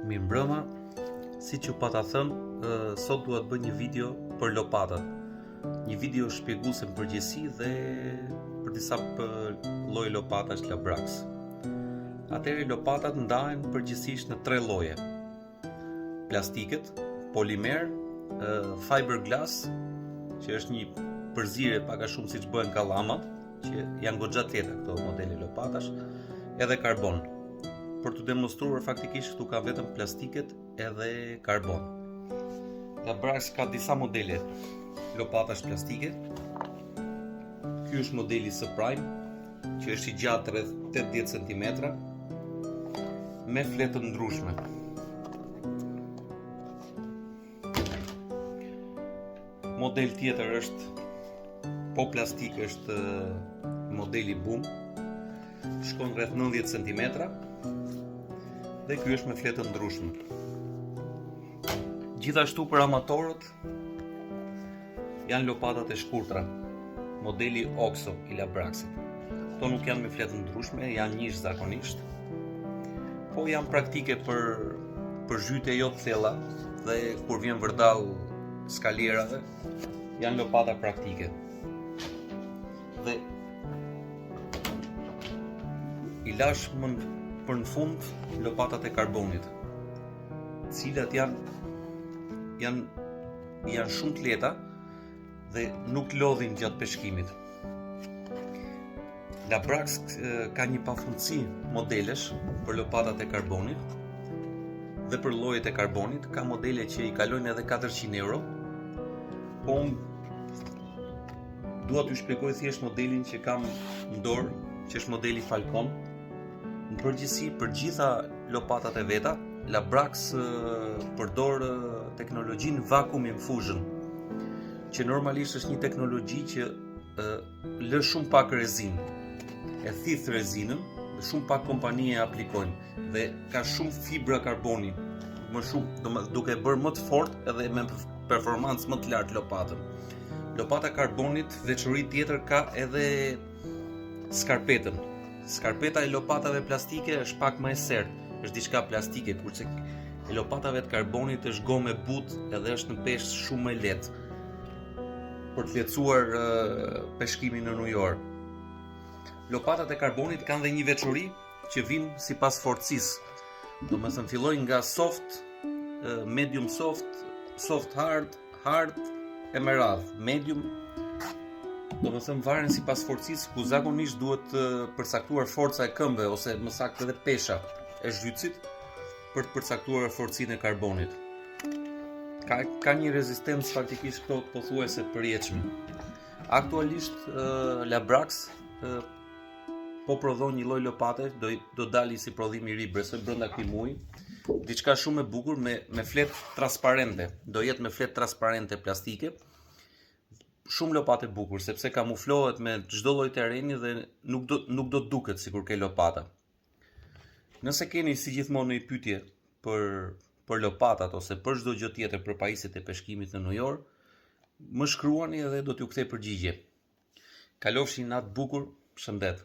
Mirë mbrëma, si që pata thënë, sot duhet bëj një video për lopatat. Një video shpjeguese në përgjithësi dhe për disa lloje lopatash Labrax. Atëherë lopatat ndahen përgjithsisht në 3 lloje. Plastiket, polimer, fiberglass, që është një përzierje pak a shumë siç bëhen kallamat, që janë goxha të lehta këto modele lopatash, edhe karbon. Për të demonstruar faktikisht këtu ka vetëm plastiket edhe karbon. Labrax ka disa modele lopatash plastike. Ky është modeli Supreme, që është i gjatë rreth 80 cm me fletë të ndryshme. Model tjetër është po plastik, është modeli Boom, shkon rreth 90 cm. Dhe ky është me fletë të ndryshme. Gjithashtu për amatorët janë lopatat e shkurtra, modeli Oxo i Labraxit. Këto nuk janë me fletë të ndryshme, janë njësh zakonisht, po janë praktike për zhytje jo të thella dhe kur vjen vërdall skalierave, janë lopata praktike. Dhe i lash për në fund lopatat e karbonit, cilat janë shumë të lehta dhe nuk lodhin gjatë peshkimit. Labrax ka një pafundësi modelesh për lopatat e karbonit dhe për llojet e karbonit. Ka modele që i kalojnë edhe 400 euro, po dua t'ju shpjegoj thjesht modelin që kam në dorë, që është modeli Falcon. Në përgjithësi, për gjitha lopatat e veta, Labrax përdor teknologjinë vacuum infusion, që normalisht është një teknologji që lë shumë pak rezinë, e thith rezinën dhe shumë pak kompani e aplikojnë dhe ka shumë fibra karboni, më shumë, duke bërë më të fortë edhe me performancë më të lartë lopatën. Lopata karbonit, veçori tjetër ka edhe skarpetën. Skarpeta e lopatave plastike është pak më e sertë, është diçka plastike, kurse e lopatave të karbonit është gomë e butë edhe është në peshë shumë më lehtë për të lehtësuar peshkimin në ujor. Lopatat e karbonit kanë dhe një veçori që vijnë sipas forcisë. Domethënë fillojnë nga soft, medium soft, soft hard, hard e me radhë, medium. Domethënë varen sipas forcisë, ku zakonisht duhet përcaktuar forca e këmbëve ose më saktë edhe pesha e zhytësit për të përcaktuar forcinë e karbonit. Ka një rezistencë faktikisht këto pothuajse të përjetshme. Aktualisht Labrax po prodhon një lloj lopate, do dali si prodhim i ri besoj brenda këtij muaji, diçka shumë e bukur me fletë transparente. Do jetë me fletë transparente plastike. Shumë lopate bukur, sepse kamuflohet me çdo lloj terreni dhe nuk do duket sikur ke lopata. Nëse keni si gjithmonë një pyetje për lopatat ose për çdo gjë tjetër për pajisjet e peshkimit në ujor, më shkruani edhe do t'ju kthej përgjigje. Kalofshin natë bukur, shëndet.